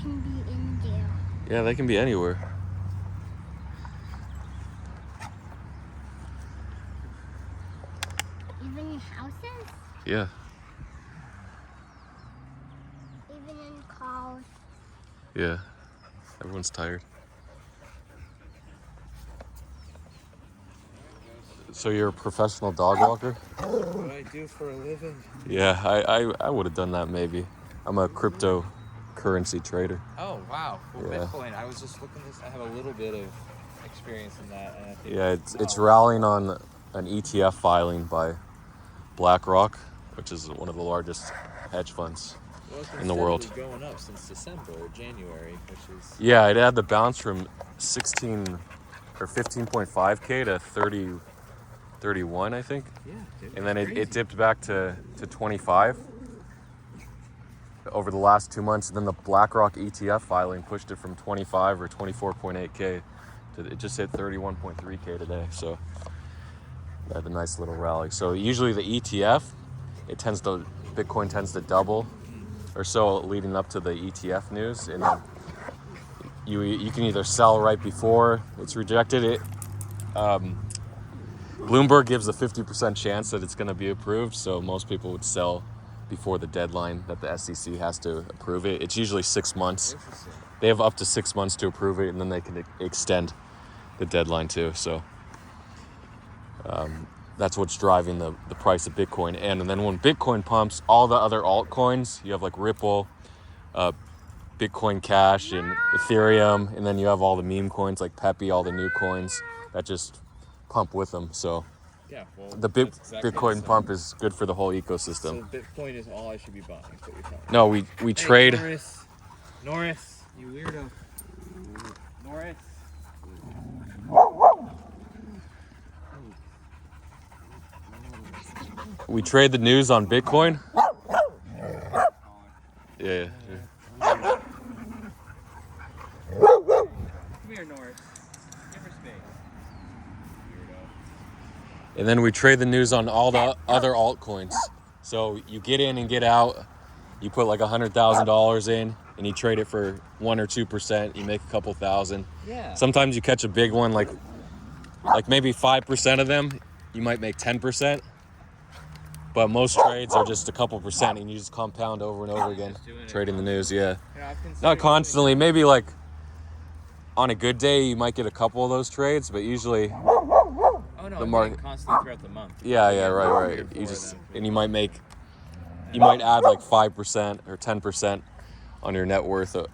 can be in there. Yeah, they can be anywhere. Even in houses? Yeah. Even in cars? Yeah. Everyone's tired. So you're a professional dog walker? What I do for a living. Yeah, I would have done that maybe. I'm a cryptocurrency trader. Oh, wow. Well, Yeah. Bitcoin, I was just looking this. I have a little bit of experience in that. And I think Yeah, it's rallying on an ETF filing by BlackRock, which is one of the largest hedge funds in the world. It's going up since December or January, which is... Yeah, it had the bounce from 16 or 15.5K to 31, I think. Yeah, dude, And then it dipped back to 25 over the last 2 months. And then the BlackRock ETF filing pushed it from 25 or 24.8K to it just hit 31.3K today. So it had a nice little rally. So usually the ETF, Bitcoin tends to double or so leading up to the ETF news. And then you can either sell right before it's rejected. Bloomberg gives a 50% chance that it's going to be approved, so most people would sell before the deadline that the SEC has to approve it. It's usually 6 months. They have up to 6 months to approve it, and then they can extend the deadline too. So that's what's driving the price of Bitcoin. And then when Bitcoin pumps, all the other altcoins, you have like Ripple, Bitcoin Cash, and Ethereum, and then you have all the meme coins like Pepe, all the new coins that just pump with them. So Yeah, well, the Bitcoin pump is good for the whole ecosystem. So Bitcoin is all I should be buying, is what you're telling me. No, we trade. Norris, you weirdo. Norris. We trade the news on Bitcoin. Yeah. Come here, Norris. Give her space. Weirdo. And then we trade the news on all the other altcoins. So you get in and get out. You put like $100,000 in, and you trade it for 1 or 2%. You make a couple thousand. Yeah. Sometimes you catch a big one, like maybe 5% of them. You might make 10%. But most trades are just a couple percent, and you just compound over and over again, trading the news. Yeah. Not constantly. Maybe like on a good day, you might get a couple of those trades, but usually Oh no, the market constantly throughout the month. Yeah, right. You might add like 5% or 10% on your net worth or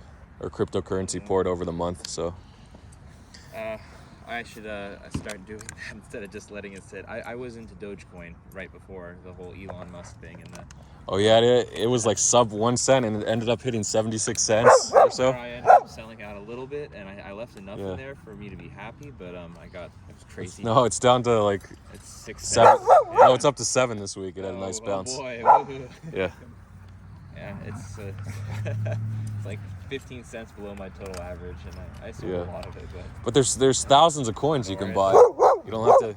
cryptocurrency poured over the month. So I should start doing that instead of just letting it sit. I was into Dogecoin right before the whole Elon Musk thing and that. Oh yeah, it was like sub 1 cent, and it ended up hitting 76 cents or so. I ended up selling out a little bit, and I left enough in there for me to be happy. But it was crazy. No, it's down to like It's 6 7. cents. No, it's up to 7 this week. It had a nice bounce. Oh boy. Yeah. Yeah, it's it's like 15 cents below my total average, and I sold a lot of it. But there's thousands of coins you can buy. You don't have to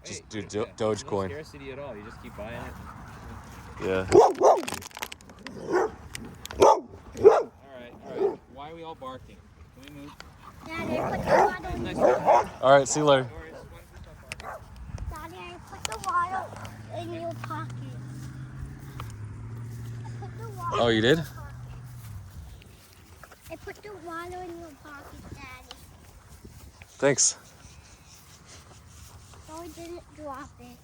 just do Dogecoin. No scarcity at all. You just keep buying it. Yeah. All right. Why are we all barking? Can we move? Daddy, I put the water in. Nice one. All right, see you later. Daddy, I put the water in your pocket. I put the water Oh, you in did? your pocket. I put the water in your pocket, Daddy. Thanks. So I didn't drop it.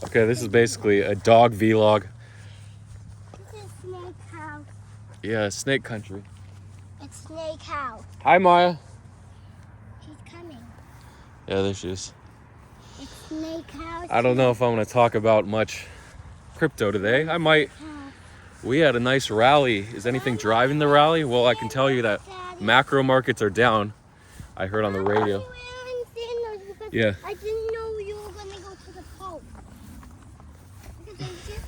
Okay, this is basically a dog vlog. This is Snake House. Yeah, snake country. It's Snake House. Hi, Maya. She's coming. Yeah, there she is. It's Snake House. I don't know if I'm going to talk about much crypto today. I might. We had a nice rally. Is anything driving the rally? Well, I can tell you that macro markets are down. I heard on the radio. Yeah. I didn't know you were going to go to the Pope. Because I just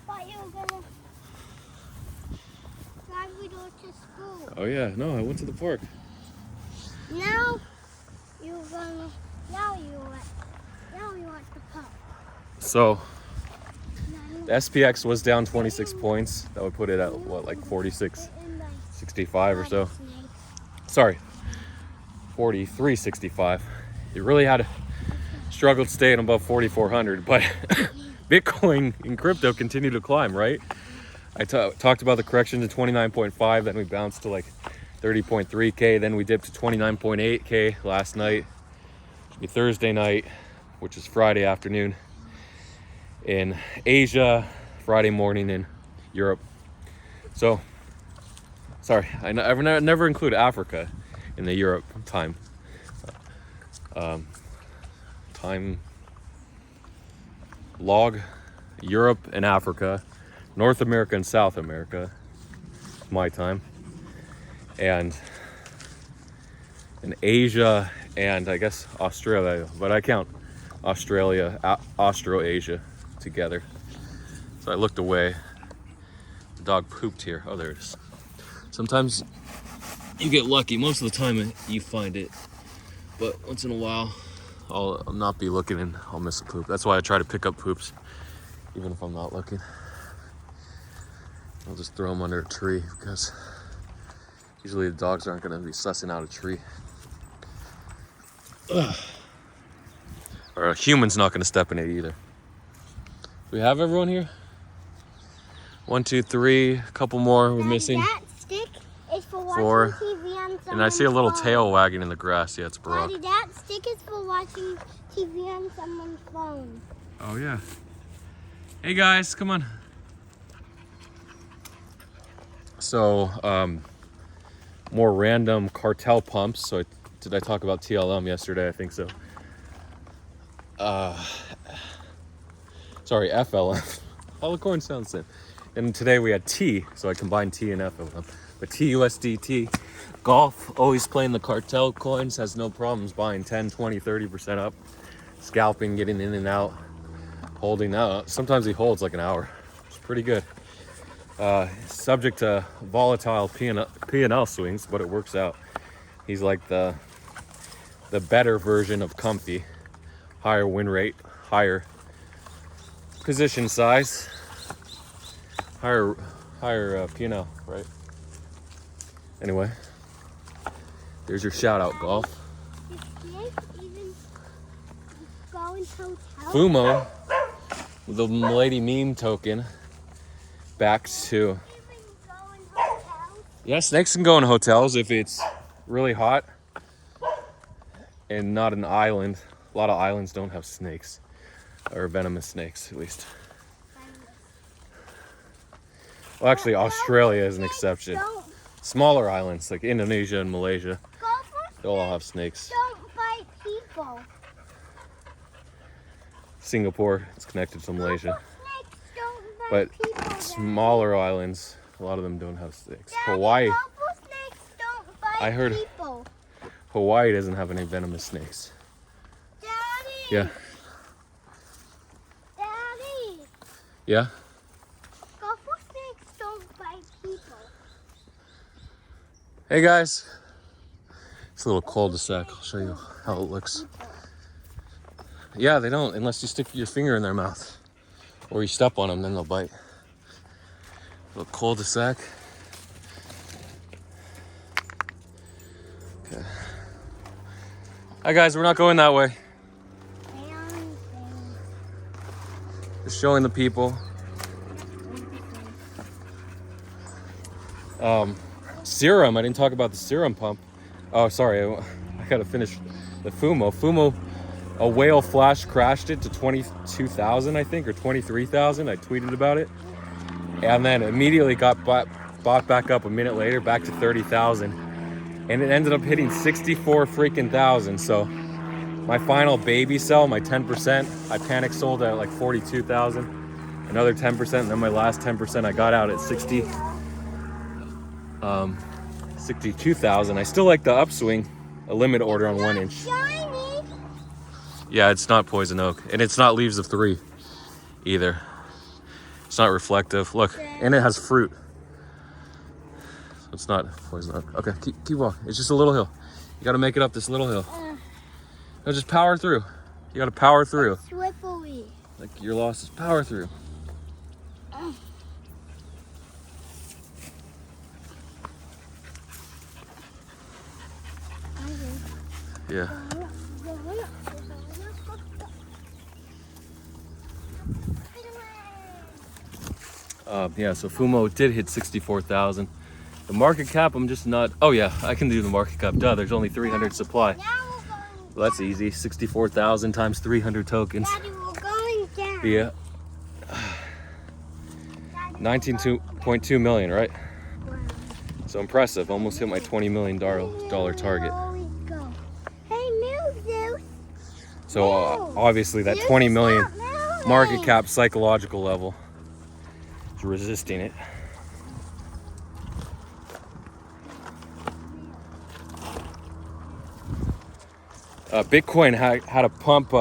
thought you were going to drive me to school. Oh yeah, no, I went to the park. Now you want the Pope. So, Now The SPX was down 26 points. That would put it at what, like 46.65 or so. Sorry, 43.65. It really had struggled staying above 4,400, but Bitcoin and crypto continue to climb, right? I talked about the correction to 29.5, then we bounced to like 30.3K, then we dipped to 29.8K last night. Should be Thursday night, which is Friday afternoon in Asia, Friday morning in Europe. So, sorry, I never include Africa in the Europe time. Time log, Europe and Africa, North America and South America, my time, and in Asia and I guess Australia, but I count Australia, Austroasia together. So I looked away. The dog pooped here. Oh, there it is. Sometimes you get lucky. Most of the time you find it, but once in a while I'll not be looking and I'll miss a poop. That's why I try to pick up poops, even if I'm not looking. I'll just throw them under a tree because usually the dogs aren't going to be sussing out a tree. Ugh. Or a human's not going to step in it either. We have everyone here? 1, 2, 3, a couple more we're missing. That stick is for watching 4. TV on someone's And I see a little phone. tail wagging in the grass. Yeah, it's Barack. Daddy, that stick is for watching TV on someone's phone. Oh yeah. Hey guys, come on. So, more random cartel pumps. So, did I talk about TLM yesterday? I think so. Sorry, FLM. All the coins sound the same. And today we had T, so I combined T and FLM. But TUSDT, Golf, always playing the cartel coins, has no problems buying 10, 20, 30% up. Scalping, getting in and out, holding out. Sometimes he holds like an hour. It's pretty good. Subject to volatile P&L swings, but it works out. He's like the better version of Comfy. Higher win rate, higher position size, higher P&L, right? Anyway, there's your shout out, Golf. Does Jake even go into hotels? Fumo, the lady meme token, back to... Even go in hotels? Yeah, snakes can go in hotels if it's really hot and not an island. A lot of islands don't have snakes, or venomous snakes at least. Well, actually, Australia is an exception. Smaller islands like Indonesia and Malaysia, they'll all have snakes. Don't bite people. Singapore, it's connected to Malaysia. Snakes don't But bite people. smaller islands, a lot of them don't have snakes. Daddy, Hawaii, colorful snakes don't bite I heard- people. Hawaii doesn't have any venomous snakes. Daddy. Yeah, Daddy. yeah. Colorful snakes don't bite people. Hey guys, it's a little cul-de-sac. I'll show you how it looks. Yeah, they don't unless you stick your finger in their mouth or you step on them, then they'll bite. Little cul-de-sac. Okay. Hi guys, we're not going that way. Just showing the people. Serum, I didn't talk about the serum pump. Oh, sorry, I gotta finish the fumo. Fumo, a whale flash crashed it to 22,000, I think, or 23,000. I tweeted about it. And then immediately got bought back up a minute later, back to 30,000. And it ended up hitting 64 freaking thousand. So my final baby sell, my 10%, I panic sold at like 42,000. Another 10%, and then my last 10% I got out at 62,000. I still like the upswing, a limit order on 1 inch. Shiny. Yeah, it's not poison oak, and it's not leaves of 3 either. It's not reflective. Look, and it has fruit. So it's not poison oak. Okay, keep walking. It's just a little hill. You gotta make it up this little hill. No, just power through. You gotta power through. Swiftly. Like your losses, power through. Yeah. Yeah, so Fumo did hit 64,000. The market cap, I'm just not. Oh yeah, I can do the market cap. Duh, there's only 300 supply. Well, that's easy. 64,000 times 300 tokens. Daddy, we're going down. Yeah. 19.2 million, right? So impressive. Almost hit my $20 million target. Hey, move, Zeus. So obviously that 20 million market cap psychological level is resisting it. Bitcoin had a pump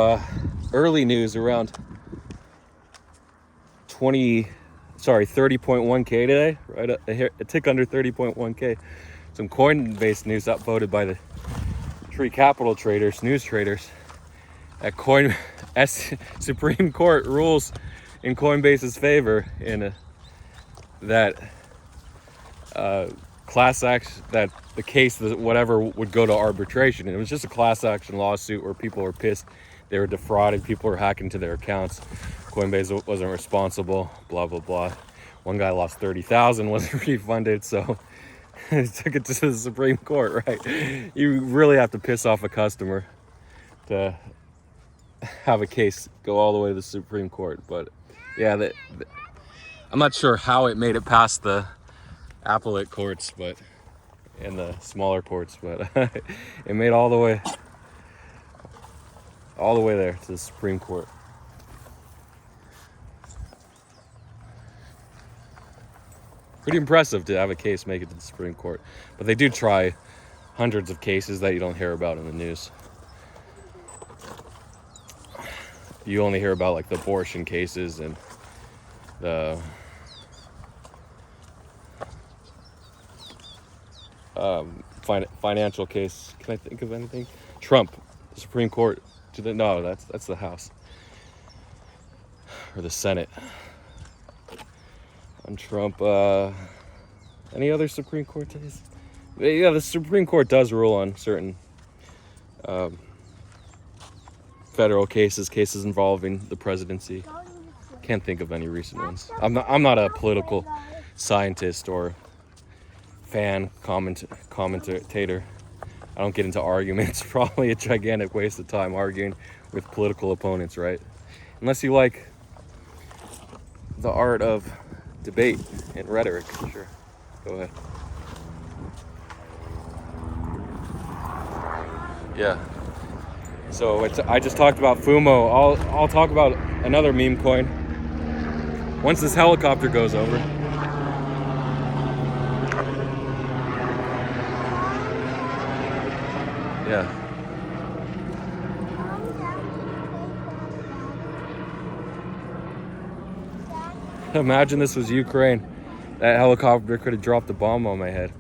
early news around 30.1k today, right? A tick under 30.1k. Some Coinbase news upvoted by the Tree Capital traders, news traders, at Supreme Court rules in Coinbase's favor in that class action, that the case, that whatever would go to arbitration. And it was just a class action lawsuit where people were pissed, they were defrauded, people were hacking to their accounts, Coinbase wasn't responsible, blah blah blah. One guy lost 30,000, wasn't refunded, so he took it to the Supreme Court, right? You really have to piss off a customer to have a case go all the way to the Supreme Court. But yeah, I'm not sure how it made it past the appellate courts, but and the smaller courts, but it made all the way there to the Supreme Court. Pretty impressive to have a case make it to the Supreme Court, but they do try hundreds of cases that you don't hear about in the news. You only hear about like the abortion cases and the financial case. Can I think of anything? Trump, the Supreme Court. No, that's the House or the Senate. On Trump, any other Supreme Court cases? Yeah, the Supreme Court does rule on certain federal cases involving the presidency. Can't think of any recent ones. I'm not a political scientist or fan commentator. I don't get into arguments. Probably a gigantic waste of time arguing with political opponents, right? Unless you like the art of debate and rhetoric. Sure, go ahead. Yeah. So I just talked about Fumo. I'll talk about another meme coin once this helicopter goes over. Yeah. Imagine this was Ukraine. That helicopter could have dropped a bomb on my head.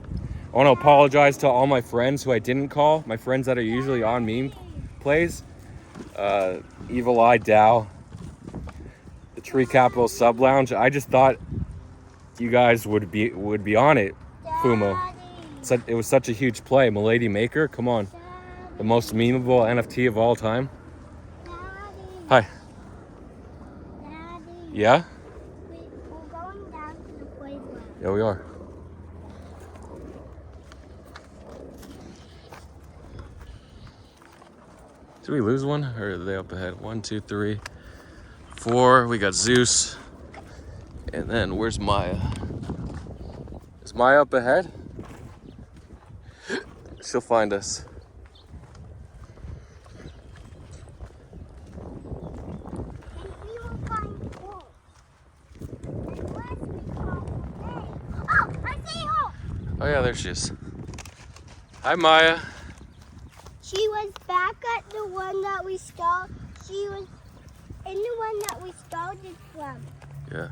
I want to apologize to all my friends who I didn't call. My friends that are usually on meme plays. Evil Eye Dow. The Tree Capital Sub Lounge. I just thought you guys would be on it. Fumo. It was such a huge play. Milady Maker, come on. The most memeable NFT of all time. Hi. Daddy. Yeah? We're going down to the playground. Yeah, we are. Did we lose one? Or are they up ahead? 1, 2, 3, 4. We got Zeus. And then where's Maya? Is Maya up ahead? She'll find us. Oh yeah, there she is. Hi, Maya. She was back at the one that we stole. She was in the one that we stole it from. Yeah.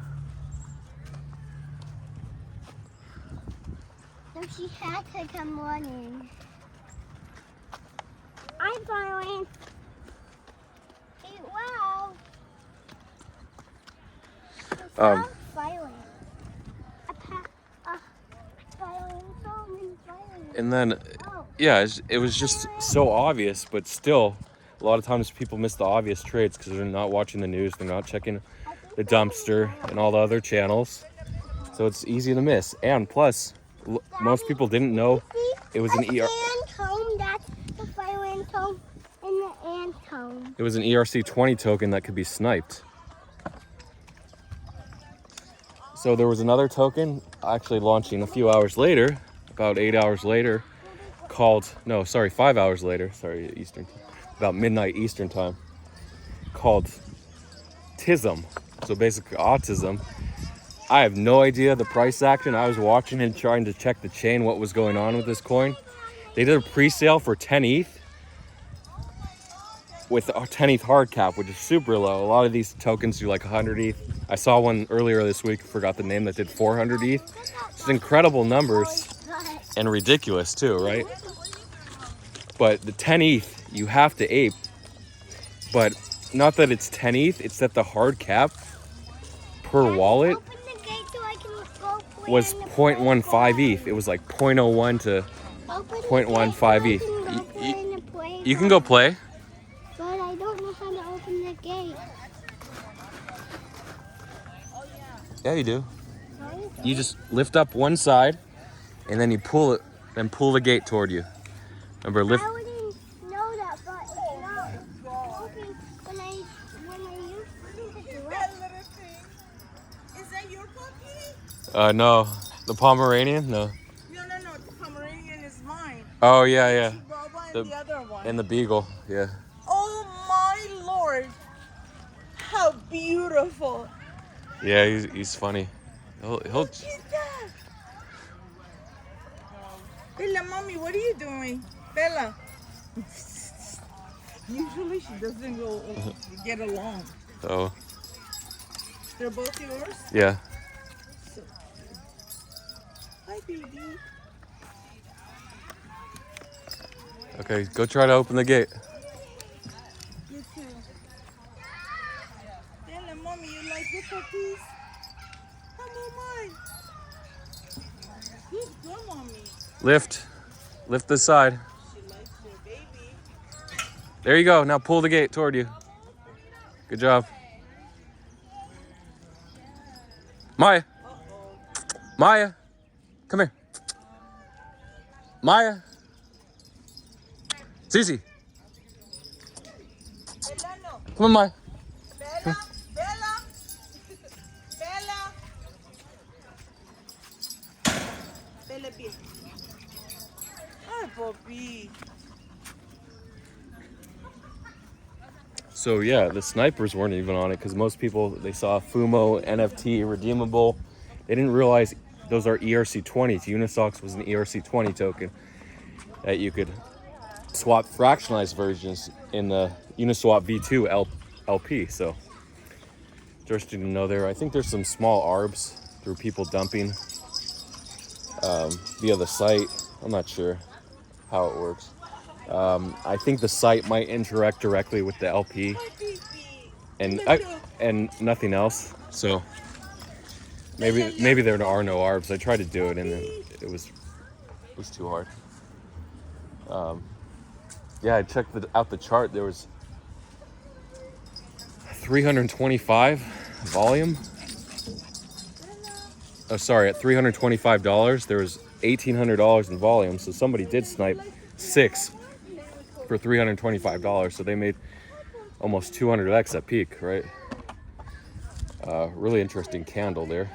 So she had to come running. I'm following. Eat well. Violent. And then Yeah, it was just so obvious, but still, a lot of times people miss the obvious trades because they're not watching the news, they're not checking the dumpster and all the other channels. So it's easy to miss. And plus, most people didn't know it was an ant home. That's the fire ant home and the ant home. It was an ERC-20 token that could be sniped. So there was another token actually launching a few hours later, about 8 hours later, called, no, sorry, 5 hours later, sorry, Eastern, about midnight Eastern time, called TISM. So basically autism. I have no idea the price action. I was watching and trying to check the chain, what was going on with this coin. They did a pre-sale for 10 ETH with a 10 ETH hard cap, which is super low. A lot of these tokens do like 100 ETH. I saw one earlier this week, forgot the name, that did 400 ETH. It's incredible numbers and ridiculous too, right? But the 10 ETH, you have to ape. But not that it's 10 ETH, it's that the hard cap per wallet was 0.15 ETH. It was like 0.01 to 0.15 ETH. You can go play. But I don't know how to open the gate. Yeah, you do. You just lift up one side and then you pull it, then pull the gate toward you. Remember, lift. I wouldn't know that, but it's not open when I used to do it. Is that your puppy? No. The Pomeranian? No. No, the Pomeranian is mine. Oh, yeah. Bubba and the other one. And the Beagle, yeah. Oh my lord. How beautiful. Yeah, he's funny. He'll Look at that. Bella, mommy, what are you doing? Bella. Usually she doesn't go get along. Oh, They're both yours? yeah. So, hi, baby. Okay, go try to open the gate. You too. Bella, mommy, you like the puppies? Come on, mine. Who's good, mommy? Lift the side. She likes your baby. There you go. Now pull the gate toward you. Good job. Maya. Maya. Come here. Maya. Zizi. Bella, no. Come on, Maya. Bella, Bella, Bella. Bella, Bill. Hi, Bobby. So yeah, the snipers weren't even on it because most people, they saw fumo, NFT, redeemable. They didn't realize those are ERC-20s. Unisocks was an ERC-20 token that you could swap fractionalized versions in the Uniswap V2 LP. So interesting to know there. I think there's some small arbs through people dumping via the site. I'm not sure how it works. I think the site might interact directly with the LP and nothing else. So maybe there are no arbs. I tried to do it and it was too hard. Yeah, I checked out the chart. There was 325 volume. Oh, sorry, at $325, there was $1,800 in volume. So somebody did snipe 6 for $325. So they made almost 200x at peak, right? Really interesting candle there.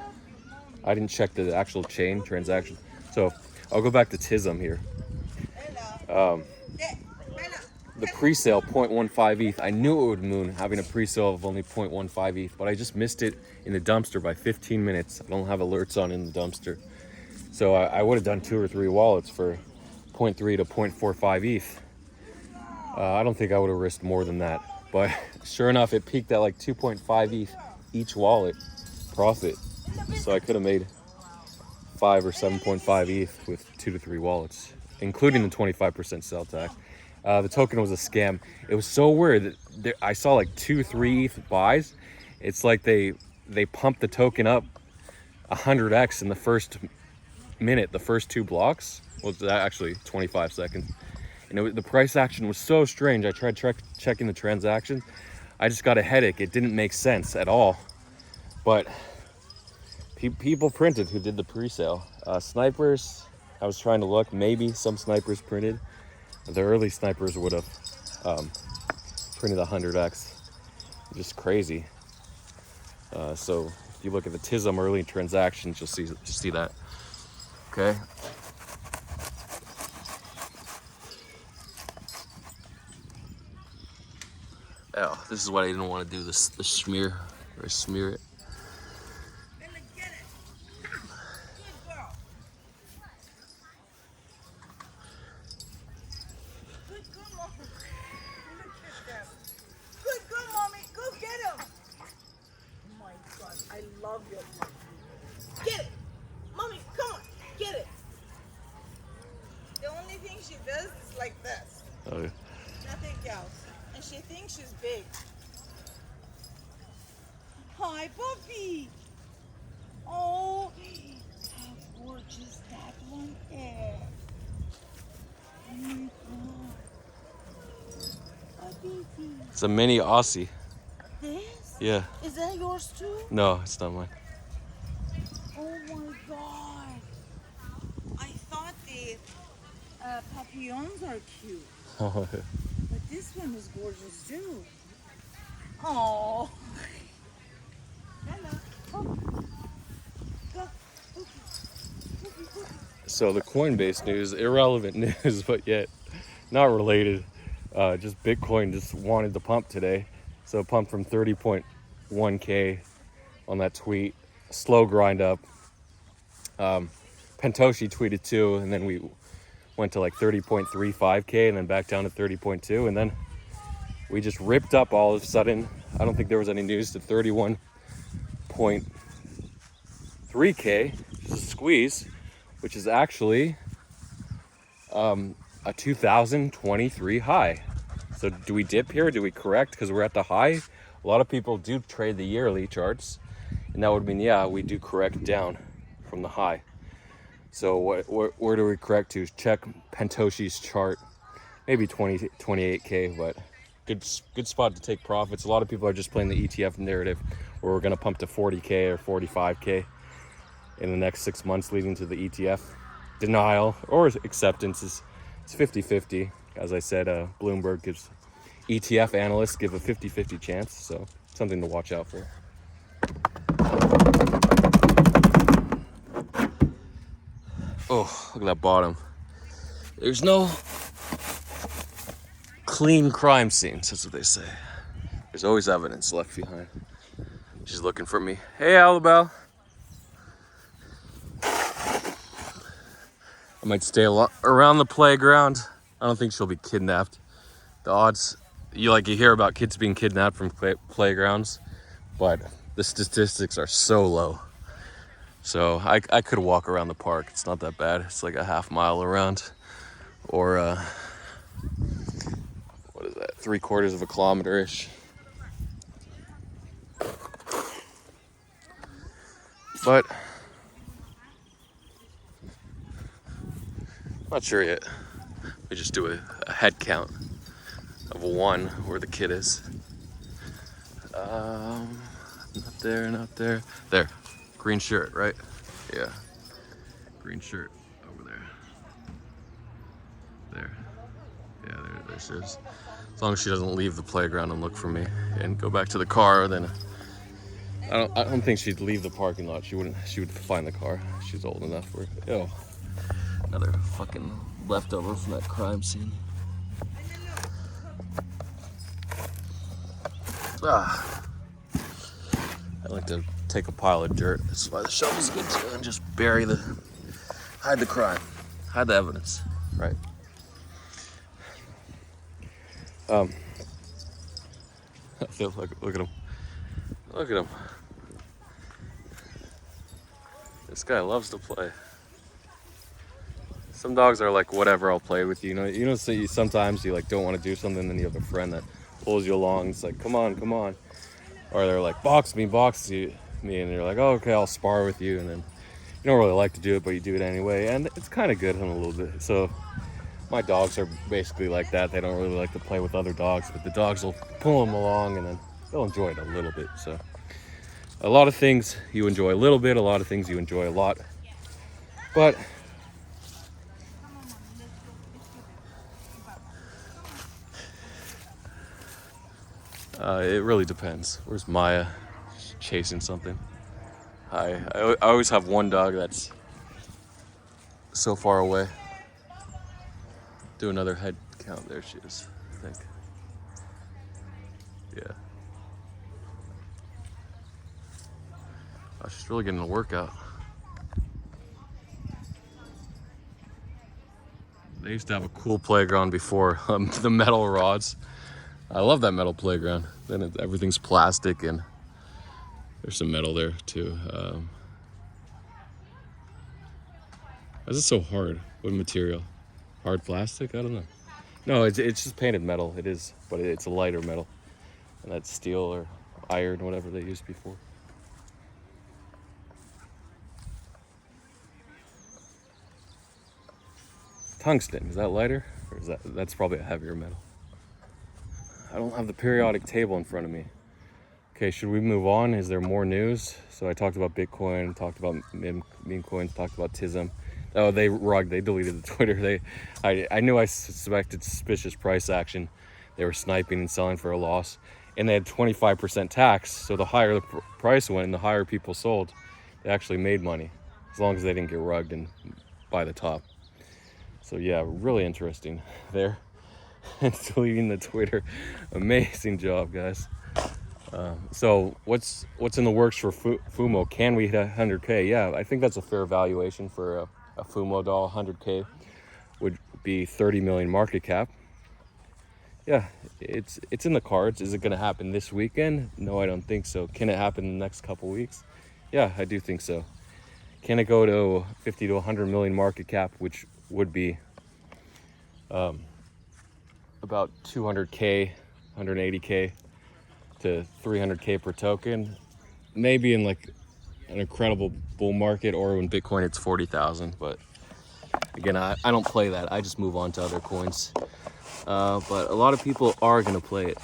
I didn't check the actual chain transaction. So I'll go back to TISM here. The pre-sale 0.15 ETH. I knew it would moon having a pre-sale of only 0.15 ETH, but I just missed it in the dumpster by 15 minutes. I don't have alerts on in the dumpster. So I would have done 2 or 3 wallets for 0.3 to 0.45 ETH. I don't think I would have risked more than that. But sure enough, it peaked at like 2.5 ETH each wallet profit. So I could have made 5 or 7.5 ETH with 2 to 3 wallets, including the 25% sell tax. The token was a scam. It was so weird that I saw like 2-3 ETH buys. It's like they pumped the token up 100x in the first minute, the first 2 blocks was actually 25 seconds. And the price action was so strange. I tried checking the transactions. I just got a headache. It didn't make sense at all. But people printed who did the pre-sale. Snipers, I was trying to look. Maybe some snipers printed. The early snipers would have printed 100x. Just crazy. So if you look at the TISM early transactions, you'll see that. Okay. Oh, this is what I didn't want to do. The smear, or smear it. I love your puppy. Get it! Mommy, come on, get it! The only thing she does is like this. Oh, yeah. Nothing else. And she thinks she's big. Hi, puppy! Oh, how gorgeous that one is. Oh my God. Oh, baby. It's a mini Aussie. This? Yeah. Is that yours too? No, it's not mine. Oh my God. I thought the papillons are cute. Oh, But this one is gorgeous too. Oh. Hello. Oh. Go. Okay. Okay. so the Coinbase news, irrelevant news, but yet not related. Just Bitcoin just wanted to pump today. So it pumped from 30.1K on that tweet. Slow grind up. Pentoshi tweeted too, and then we went to like 30.35K and then back down to 30.2, and then we just ripped up all of a sudden. I don't think there was any news to 31.3K, which is a squeeze, which is actually a 2023 high. So do we dip here? Do we correct because we're at the high? A lot of people do trade the yearly charts, and that would mean, yeah, we do correct down from the high. So where do we correct to? Check Pentoshi's chart, maybe 28K, but good spot to take profits. A lot of people are just playing the ETF narrative where we're going to pump to 40K or 45K in the next 6 months leading to the ETF. Denial or acceptance is 50-50. As I said, Bloomberg gives ETF analysts give a 50-50 chance, so something to watch out for. Oh, look at that bottom. There's no clean crime scenes, that's what they say. There's always evidence left behind. She's looking for me. Hey, Alabelle. I might stay around the playground. I don't think she'll be kidnapped. The odds, you hear about kids being kidnapped from playgrounds, but the statistics are so low. So I could walk around the park. It's not that bad. It's like a half mile around, or what is that? 3/4 of a kilometer-ish. But not sure yet. We just do a head count of 1 where the kid is. Not there, not there. There. Green shirt, right? Yeah. Green shirt over there. There. Yeah, there she is. As long as she doesn't leave the playground and look for me and go back to the car, then I don't think she'd leave the parking lot. She would find the car. She's old enough for it. Ew. Another fucking leftover from that crime scene. I like to take a pile of dirt. That's why the shovel's good too, and just hide the crime, hide the evidence, right? Look at him. Look at him. This guy loves to play. Some dogs are like, whatever, I'll play with you. You know, so sometimes you like don't want to do something, and then you have a friend that pulls you along. It's like, come on, come on. Or they're like, box me, and you're like, oh, okay, I'll spar with you. And then You don't really like to do it, but you do it anyway, and it's kind of good in a little bit. So my dogs are basically like that. They don't really like to play with other dogs, but the dogs will pull them along, and then they'll enjoy it a little bit. So a lot of things you enjoy a little bit, a lot of things you enjoy a lot. But it really depends. Where's Maya? She's chasing something. I always have one dog that's so far away. Do another head count. There she is, I think. Yeah. Oh, she's really getting a workout. They used to have a cool playground before, the metal rods. I love that metal playground. Then everything's plastic, and there's some metal there too. Why is it so hard? What material? Hard plastic? I don't know. No, it's just painted metal. It is, but it's a lighter metal. And that's steel or iron, whatever they used before. Tungsten, is that lighter? Or is that's probably a heavier metal. I don't have the periodic table in front of me. Okay, should we move on? Is there more news? So I talked about Bitcoin, talked about meme coins, talked about TISM. Oh, they deleted the Twitter. I knew I suspected suspicious price action. They were sniping and selling for a loss. And they had 25% tax, so the higher the price went and the higher people sold, they actually made money, as long as they didn't get rugged and buy the top. So yeah, really interesting there. And deleting the Twitter, amazing job, guys. So what's in the works for fumo? Can we hit 100K? Yeah, I think that's a fair valuation for a fumo doll. 100K would be 30 million market cap. Yeah, it's in the cards. Is it going to happen this weekend? No, I don't think so. Can it happen in the next couple weeks? Yeah, I do think so. Can it go to 50 to 100 million market cap, which would be about 200K, 180K to 300K per token? Maybe in like an incredible bull market, or when Bitcoin hits 40,000. But again, I don't play that. I just move on to other coins. But a lot of people are going to play it.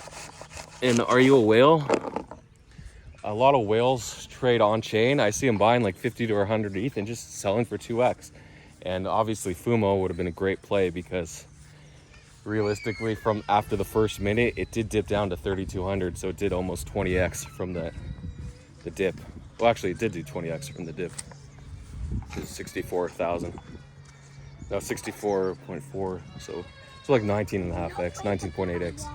And are you a whale? A lot of whales trade on chain. I see them buying like 50 to 100 ETH and just selling for 2x. And obviously fumo would have been a great play, because realistically from after the first minute, it did dip down to 3,200. So it did almost 20x from the dip. Well, actually it did do 20x from the dip, which is 64,000. No, 64.4. So it's like 19.5x, 19.8x.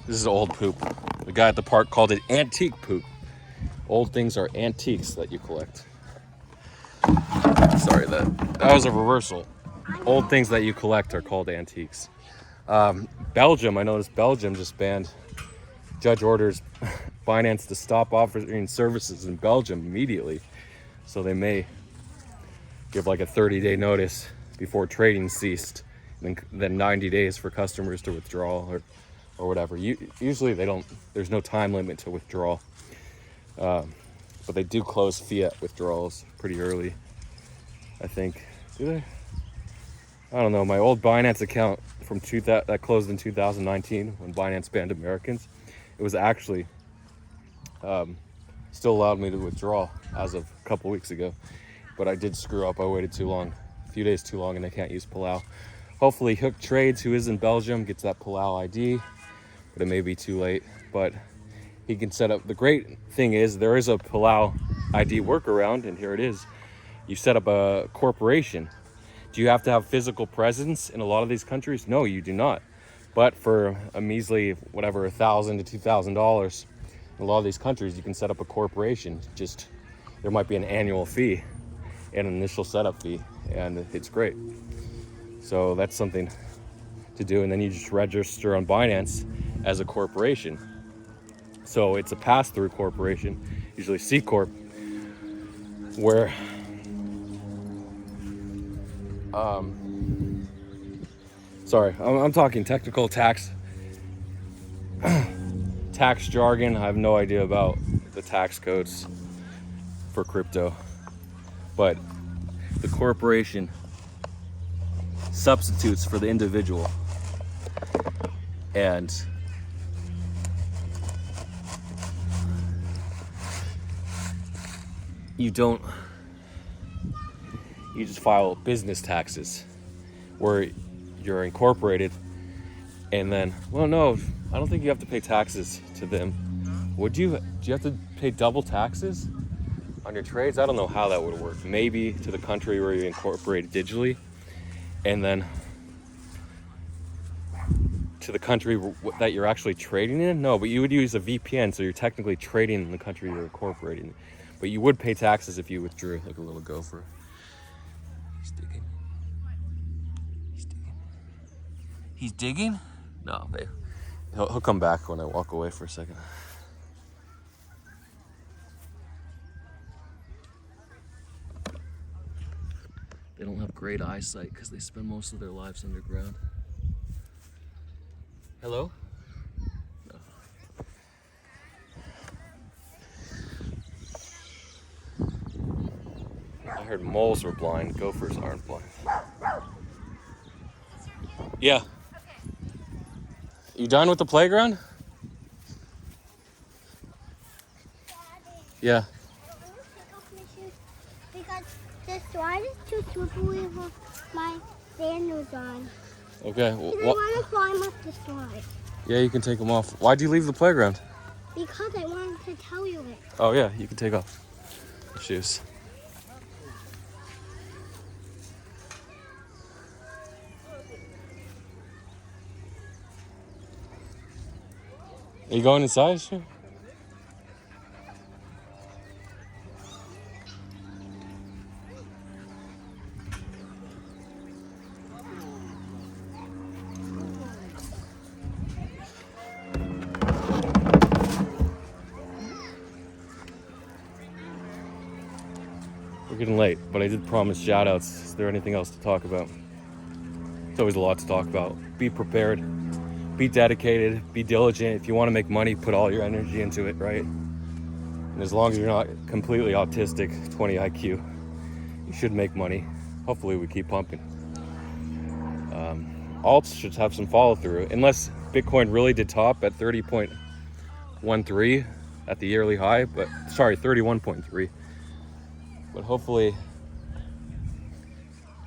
This is old poop. The guy at the park called it antique poop. Old things are antiques that you collect. Sorry, that was a reversal. Old things that you collect are called antiques. Belgium, I noticed Belgium just banned, judge orders Binance to stop offering services in Belgium immediately. So they may give like a 30-day notice before trading ceased, and then 90 days for customers to withdraw or whatever. Usually they don't, there's no time limit to withdrawal. But they do close fiat withdrawals pretty early, I think. Do they? I don't know. My old Binance account from that closed in 2019 when Binance banned Americans, it was actually still allowed me to withdraw as of a couple weeks ago. But I did screw up. I waited too long, a few days too long, and I can't use Palau. Hopefully Hook Trades, who is in Belgium, gets that Palau ID, but it may be too late. But he can set up, the great thing is there is a Palau ID workaround, and here it is. You set up a corporation. Do you have to have physical presence in a lot of these countries? No, you do not. But for a measly, whatever, $1,000 to $2,000, in a lot of these countries, you can set up a corporation. Just, there might be an annual fee and an initial setup fee, and it's great. So that's something to do, and then you just register on Binance as a corporation. So it's a pass-through corporation, usually C Corp, where sorry, I'm talking technical tax jargon. I have no idea about the tax codes for crypto. but the corporation substitutes for the individual. And you just file business taxes where you're incorporated, and then, well, no, I don't think you have to pay taxes to them. Would you? Do you have to pay double taxes on your trades? I don't know how that would work. Maybe to the country where you incorporate digitally, and then to the country that you're actually trading in? No, but you would use a VPN, so you're technically trading in the country you're incorporating. But you would pay taxes if you withdrew, like a little gopher. He's digging. He's digging. He's digging? No, babe. He'll come back when I walk away for a second. They don't have great eyesight because they spend most of their lives underground. Hello? No. I heard moles were blind. Gophers aren't blind. Yeah. You done with the playground? Yeah. I'm gonna take off my shoes because the slide is too slippery with my sandals on. Okay. I want to climb up the slide. Yeah, you can take them off. Why'd you leave the playground? Because I wanted to tell you it. Oh yeah, you can take off the shoes. Are you going inside? Sure. We're getting late, but I did promise shout outs. Is there anything else to talk about? It's always a lot to talk about. Be prepared, be dedicated, be diligent. If you want to make money, put all your energy into it, right? And as long as you're not completely autistic, 20 IQ, you should make money. Hopefully we keep pumping. Alts should have some follow through, unless Bitcoin really did top at 30.13 at the yearly high, but sorry, 31.3. But hopefully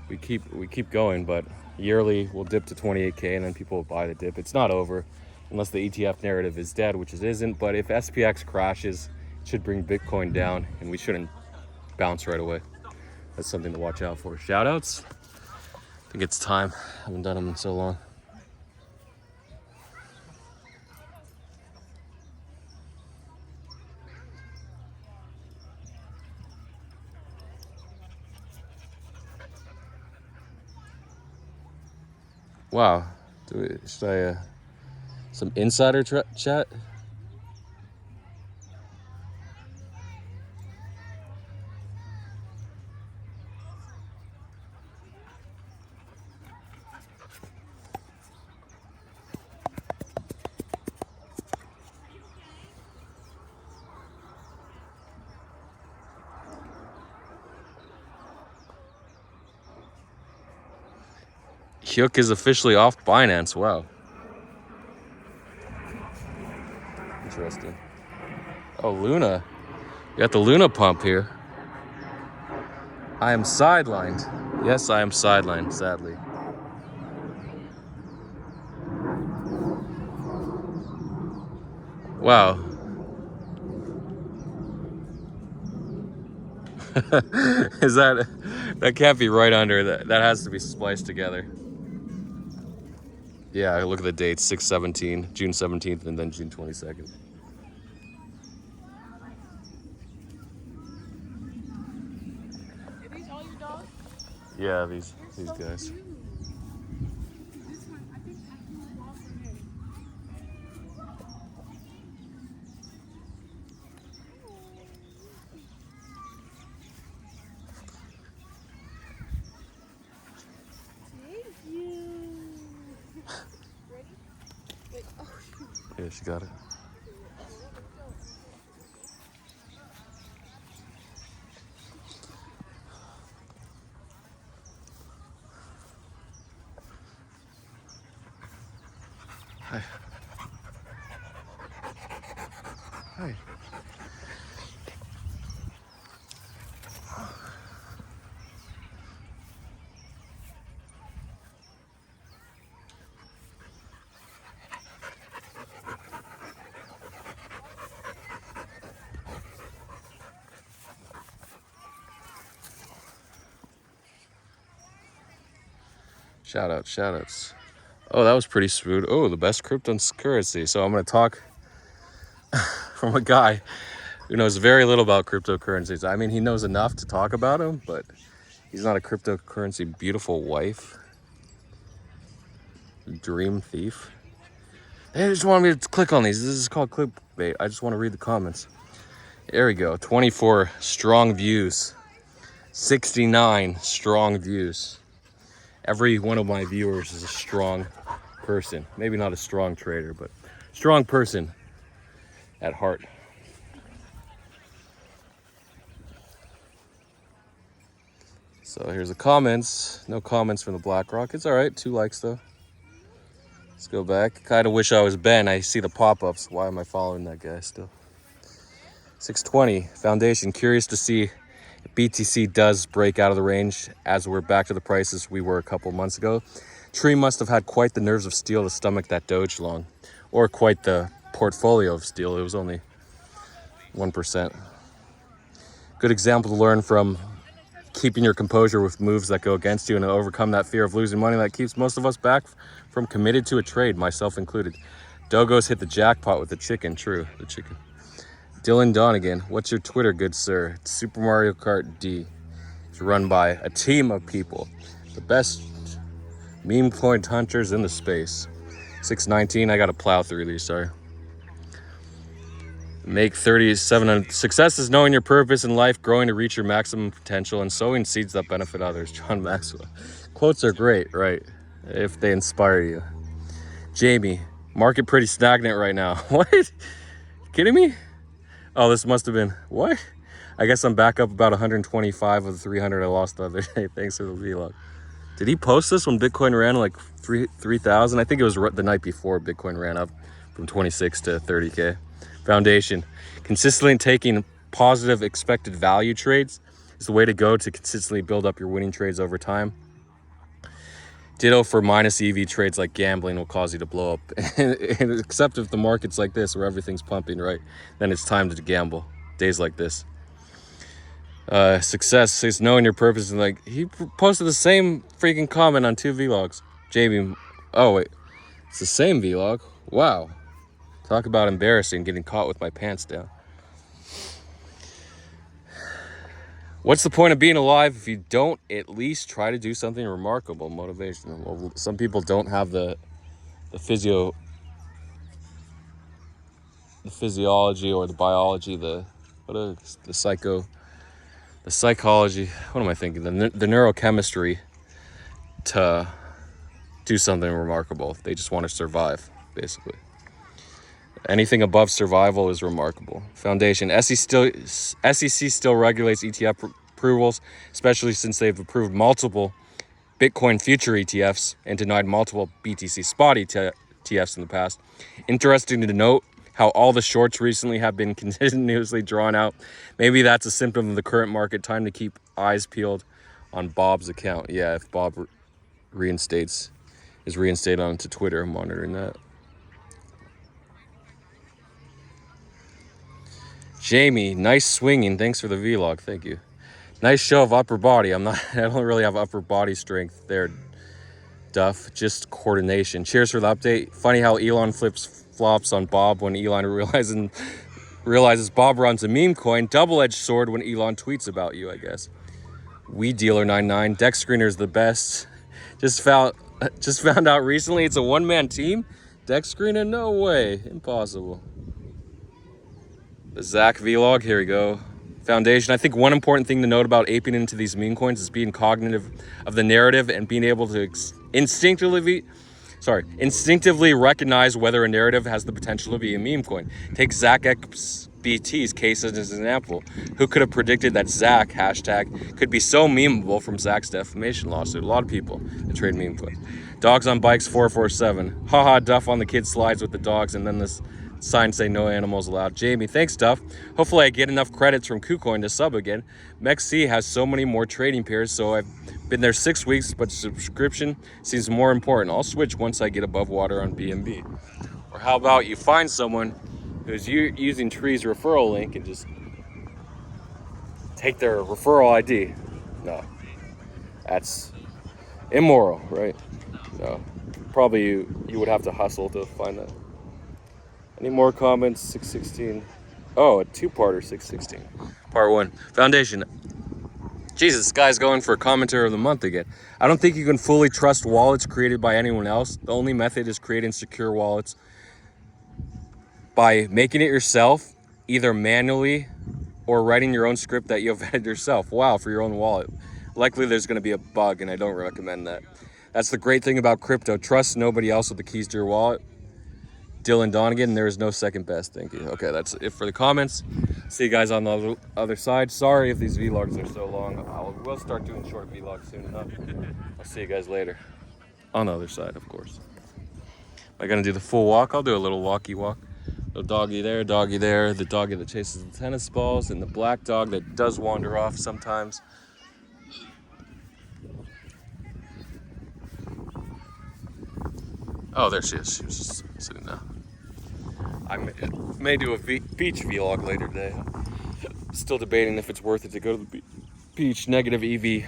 we keep going, but yearly we'll dip to 28K and then people will buy the dip. It's not over unless the ETF narrative is dead, which it isn't. But if SPX crashes, it should bring Bitcoin down and we shouldn't bounce right away. That's something to watch out for. Shout outs? I think it's time. I haven't done them in so long. Wow. Should I some insider chat? Hyuk is officially off Binance. Wow. Interesting. Oh, Luna. You got the Luna pump here. I am sidelined. Yes, I am sidelined, sadly. Wow. Is that can't be right under that. That has to be spliced together. Yeah, look at the dates, 6/17, June 17th, and then June 22nd. Are these all your dogs? Yeah, these guys. Cute. This one, I think I threw it off her head. Thank you. Ready? Wait, oh shoot. Yeah, she got it. Hi. Hi. Shout outs. Oh, that was pretty smooth. Oh, the best cryptocurrency. So I'm going to talk from a guy who knows very little about cryptocurrencies. I mean, he knows enough to talk about them, but he's not a cryptocurrency beautiful wife. Dream thief. They just want me to click on these. This is called clickbait. I just want to read the comments. There we go. 24 strong views. 69 strong views. Every one of my viewers is a strong person. Maybe not a strong trader, but strong person at heart. So here's the comments. No comments from the BlackRock. It's all right. 2 likes though. Let's go back. Kind of wish I was Ben. I see the pop-ups. Why am I following that guy still? 620 Foundation. Curious to see if BTC does break out of the range as we're back to the prices we were a couple months ago. Tree must have had quite the nerves of steel to stomach that Doge long, or quite the portfolio of steel. It was only 1%. Good example to learn from. Keeping your composure with moves that go against you and to overcome that fear of losing money that keeps most of us back from committed to a trade, myself included. Dogos hit the jackpot with the chicken. True, the chicken. Dylan Donegan, what's your Twitter, good sir? It's Super Mario Kart D. It's run by a team of people. The best meme coin hunters in the space. 619, I gotta plow through these, sorry. Make 37. Success is knowing your purpose in life, growing to reach your maximum potential, and sowing seeds that benefit others. John Maxwell. Quotes are great, right? If they inspire you. Jamie, market pretty stagnant right now. What? Kidding me? Oh, this must have been, what? I guess I'm back up about 125 of the 300 I lost the other day. Thanks for the vlog. Did he post this when Bitcoin ran like 3,000? I think it was the night before Bitcoin ran up from 26 to 30K. Foundation. Consistently taking positive expected value trades is the way to go to consistently build up your winning trades over time. Ditto for minus EV trades like gambling will cause you to blow up. Except if the market's like this where everything's pumping, right? Then it's time to gamble. Days like this. Success is knowing your purpose. And like, he posted the same freaking comment on 2 vlogs. Jamie, oh wait, it's the same vlog. Wow. Talk about embarrassing, getting caught with my pants down. What's the point of being alive if you don't at least try to do something remarkable, motivational? Well, some people don't have the physiology or the biology, the psychology. What am I thinking? The neurochemistry to do something remarkable. They just want to survive, basically. Anything above survival is remarkable. Foundation. SEC still regulates ETF approvals, especially since they've approved multiple Bitcoin future ETFs and denied multiple BTC spot ETFs in the past. Interesting to note how all the shorts recently have been continuously drawn out. Maybe that's a symptom of the current market. Time to keep eyes peeled on Bob's account. Yeah, if Bob is reinstated onto Twitter, I'm monitoring that. Jamie, nice swinging. Thanks for the vlog. Thank you. Nice show of upper body. I don't really have upper body strength there, Duff. Just coordination. Cheers for the update. Funny how Elon flops on Bob when Elon realizes Bob runs a meme coin. Double-edged sword when Elon tweets about you, I guess. Weed Dealer 99. Deck Screener is the best. Just found out recently it's a one-man team. Deck Screener? No way. Impossible. The Zach vlog, here we go. Foundation. I think one important thing to note about aping into these meme coins is being cognitive of the narrative and being able to instinctively recognize whether a narrative has the potential to be a meme coin. Take Zach XBT's case as an example. Who could have predicted that Zach hashtag could be so memeable from Zach's defamation lawsuit? A lot of people that trade meme coins. Dogs on bikes 447. Haha, Duff on the kids slides with the dogs, and then this sign say no animals allowed. Jamie, thanks Duff. Hopefully I get enough credits from KuCoin to sub again. MEXC has so many more trading pairs, so I've been there 6 weeks, but subscription seems more important. I'll switch once I get above water on BNB. Or how about you find someone who's using Tree's referral link and just take their referral ID. No, that's immoral, right? No, probably you would have to hustle to find that. Any more comments? 616. Oh, a two-parter 616. Part 1. Foundation. Jesus, this guy's going for a commenter of the month again. I don't think you can fully trust wallets created by anyone else. The only method is creating secure wallets by making it yourself, either manually or writing your own script that you've vetted yourself. Wow, for your own wallet. Likely there's going to be a bug, and I don't recommend that. That's the great thing about crypto. Trust nobody else with the keys to your wallet. Dylan Donegan, there is no second best. Thank you. Okay, that's it for the comments. See you guys on the other side. Sorry if these vlogs are so long. I will start doing short vlogs soon enough. I'll see you guys later. On the other side, of course. Am I going to do the full walk? I'll do a little walkie walk. Little doggy there, the doggy that chases the tennis balls, and the black dog that does wander off sometimes. Oh, there she is. She was just sitting down. I may do a beach vlog later today. Still debating if it's worth it to go to the beach. Negative EV.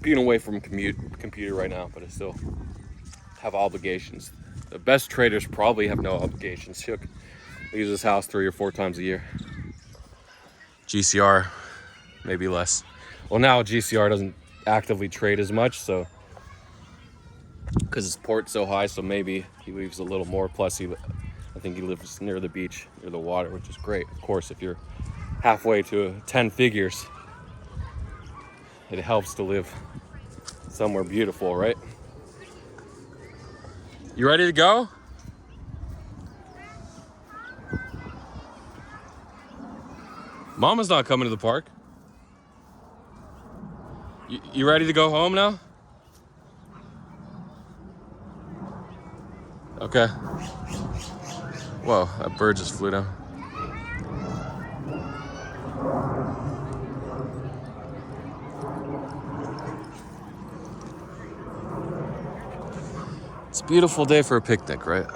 Being away from computer right now, but I still have obligations. The best traders probably have no obligations. Shook leaves his house 3 or 4 times a year. GCR, maybe less. Well, now GCR doesn't actively trade as much, so because his port's so high, so maybe he leaves a little more. Plus, I think he lives near the beach, near the water, which is great. Of course, if you're halfway to 10 figures, it helps to live somewhere beautiful, right? You ready to go? Mama's not coming to the park. You ready to go home now? Okay. Whoa, that bird just flew down. It's a beautiful day for a picnic, right?